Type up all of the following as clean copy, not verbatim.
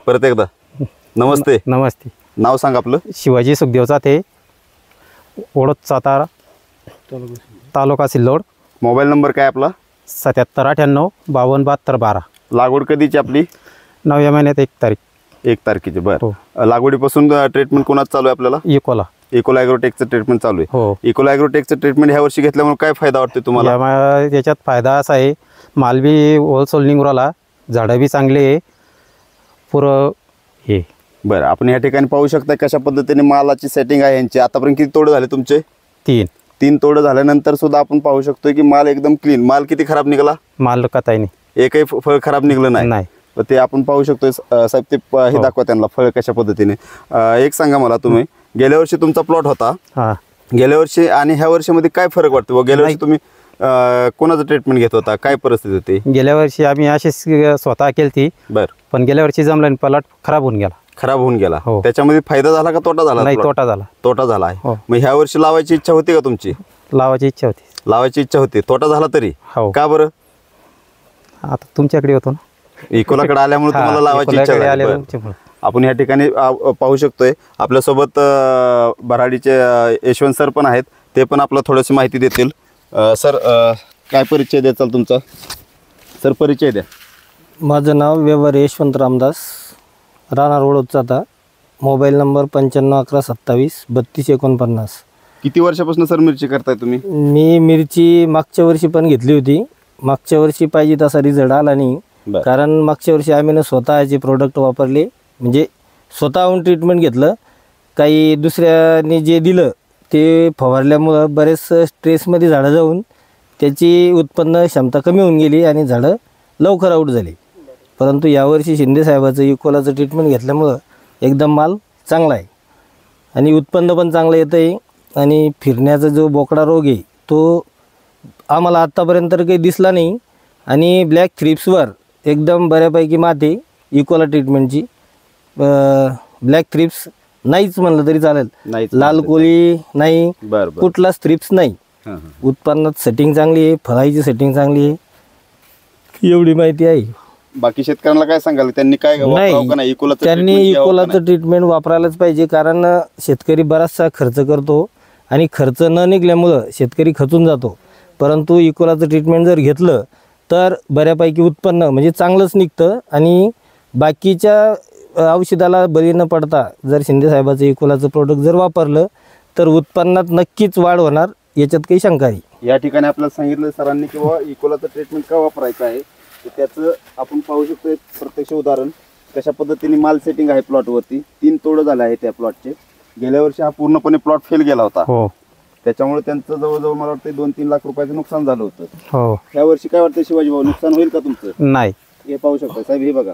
परत एकदा नमस्ते. नमस्ते. नाव सांग आपलं. शिवाजी सुखदेवचा ते ओढत सातारा तालुका सिल्लोड. मोबाईल नंबर काय आपला. 7798 527212. लागवड कधीची आपली. 9व्या महिन्यात 1 तारीख. 1 तारखेची. बरं. हो. लागवडीपासून ट्रीटमेंट कोणाच चालू आहे आपल्याला. इकोला. इकोला ॲग्रोटेकचं ट्रीटमेंट चालू आहे. हो. इकोला ॲग्रोटेकचं ट्रीटमेंट ह्या वर्षी घेतल्यामुळे काय फायदा वाटतो तुम्हाला. याच्यात फायदा असा आहे, माल बी होलसोल निघून झाडं बी चांगले आहे पुरं हे. बरं, आपण या ठिकाणी पाहू शकता कशा पद्धतीने मालाची सेटिंग आहे यांची. आतापर्यंत किती तोडे झाले तुमचे. 3 तोडे झाल्यानंतर सुद्धा आपण पाहू शकतो की माल एकदम क्लीन. माल किती खराब निघाला. माल कताई नाही, एकही फळ खराब निघलं नाही. ते आपण पाहू शकतो. साहेब ते हे दाखवा त्यांना फळ कशा पद्धतीने. एक सांगा मला, तुम्ही गेल्या वर्षी तुमचा प्लॉट होता. गेल्या वर्षी आणि ह्या वर्षीमध्ये काय फरक वाटतो. गेल्या वर्षी तुम्ही कोणाचं ट्रीटमेंट घेत होता, काय परिस्थिती होती. गेल्या वर्षी आम्ही अशीच स्वतः केली ती. बरं. पण गेल्या वर्षी जमलं आणि प्लॉट खराब होऊन गेला. हो. त्याच्यामध्ये फायदा झाला का तोटा झाला. नाही, तोटा झाला. तोटा झाला आहे. मग ह्या वर्षी लावायची इच्छा होती का तुमची. लावायची इच्छा होती. तोटा झाला तरी. हो. का बरं. आता तुमच्याकडे होतो ना, इकोलाकडे आल्यामुळे तुम्हाला लावायची इच्छा झाली. आपण या ठिकाणी पाहू शकतोय आपल्यासोबत बराडीचे यशवंत सर पण आहेत. ते पण आपल्याला थोडीशी माहिती देतील. सर, काय परिचय द्याल तुमचा. सर, परिचय द्या. माझं नाव व्यवहार यशवंत रामदास, राहणार ओढतचा. Mobile number 9511273249. किती वर्षापासून सर मिरची करताय तुम्ही. मी मिरची मागच्या वर्षी पण घेतली होती. मागच्या वर्षी पाहिजे तसा रिझल्ट आला नाही. कारण मागच्या वर्षी आम्ही स्वतःचे प्रोडक्ट वापरले, म्हणजे स्वतःहून ट्रीटमेंट घेतलं. काही दुसऱ्याने जे दिलं ते फवारल्यामुळं बरेच स्ट्रेसमध्ये झाडं जाऊन त्याची उत्पन्न क्षमता कमी होऊन गेली आणि झाडं लवकर आऊट झाली. परंतु यावर्षी शिंदेसाहेबाचं इकोलाचं ट्रीटमेंट घेतल्यामुळं एकदम माल चांगला आहे आणि उत्पन्न पण चांगलं येतं आहे. आणि फिरण्याचा जो बोकडा रोग आहे तो आम्हाला आत्तापर्यंत काही दिसला नाही. आणि ब्लॅक थ्रिप्सवर एकदम बऱ्यापैकी मात आहे इकोला ट्रीटमेंटची. ब्लॅक थ्रिप्स नाहीच म्हणलं तरी चालेल. लाल कोळी नाही, कुठलाच थ्रिप्स नाही. उत्पन्नात सेटिंग चांगली आहे, फळाची सेटिंग चांगली आहे, एवढी माहिती आहे. बाकी शेतकऱ्यांना काय सांगाल, त्यांनी काय नाही, त्यांनी इकोलाचं ट्रीटमेंट वापरायलाच पाहिजे. कारण शेतकरी बराचसा खर्च करतो आणि खर्च न निघल्यामुळं शेतकरी खचून जातो. परंतु इकोलाचं ट्रीटमेंट जर घेतलं तर बऱ्यापैकी उत्पन्न म्हणजे चांगलंच निघतं. आणि बाकीच्या औषधाला बळी न पडता जर शिंदेसाहेबाचं इकोलाचं प्रोडक्ट जर वापरलं तर उत्पन्नात नक्कीच वाढ होणार, याच्यात काही शंका नाही. या ठिकाणी आपल्याला सांगितलं सरांनी की बाबा इकोलाचं ट्रीटमेंट का वापरायचं आहे. त्याचं आपण पाहू शकतो एक प्रत्यक्ष उदाहरण कशा पद्धतीने माल सेटिंग आहे प्लॉटवरती. 3 तोडं झाले आहे त्या प्लॉटचे. गेल्या वर्षी हा पूर्णपणे प्लॉट फेल गेला होता. त्याच्यामुळे त्यांचं जवळजवळ मला वाटतं 2-3 लाख रुपयाचं नुकसान झालं होतं. ह्या वर्षी काय वाटतं शिवाजी भाऊ, नुकसान होईल का तुमचं. नाही. हे पाहू शकता साहेब, हे बघा.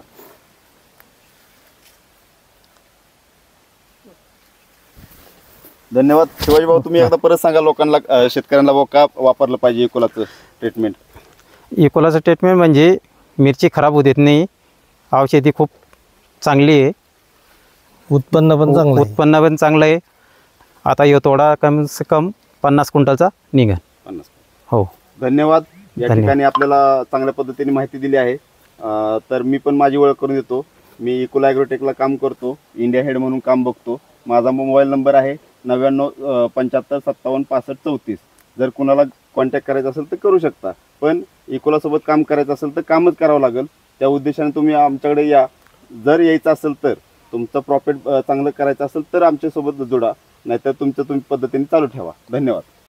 धन्यवाद शिवाजी भाऊ. तुम्ही एकदा परत सांगा लोकांना, शेतकऱ्यांना का वापरलं पाहिजे इकोलाचं ट्रीटमेंट. इकोलाचं ट्रीटमेंट म्हणजे मिरची खराब होत नाही, औषधी खूप चांगली आहे, उत्पन्न पण चांगलं आहे. आता यो तोडा कम से कम 50 क्विंटलचा निघेल. 50. हो. धन्यवाद. या ठिकाणी आपल्याला चांगल्या पद्धतीने माहिती दिली आहे. तर मी पण माझी ओळख करून देतो. मी इकोला ॲग्रोटेकला काम करतो, इंडिया हेड म्हणून काम बघतो. माझा मोबाईल नंबर आहे 9975576534. जर कुणाला कॉन्टॅक्ट करायचा असेल तर करू शकता. पण इकोलासोबत काम करायचं असेल तर कामच करावं लागेल. त्या उद्देशाने तुम्ही आमच्याकडे या. जर यायचं असेल तर तुमचं प्रॉफिट चांगलं करायचं असेल तर आमच्यासोबत जोडा, नाहीतर तुमच्या तुम्ही पद्धतीने चालू ठेवा. धन्यवाद.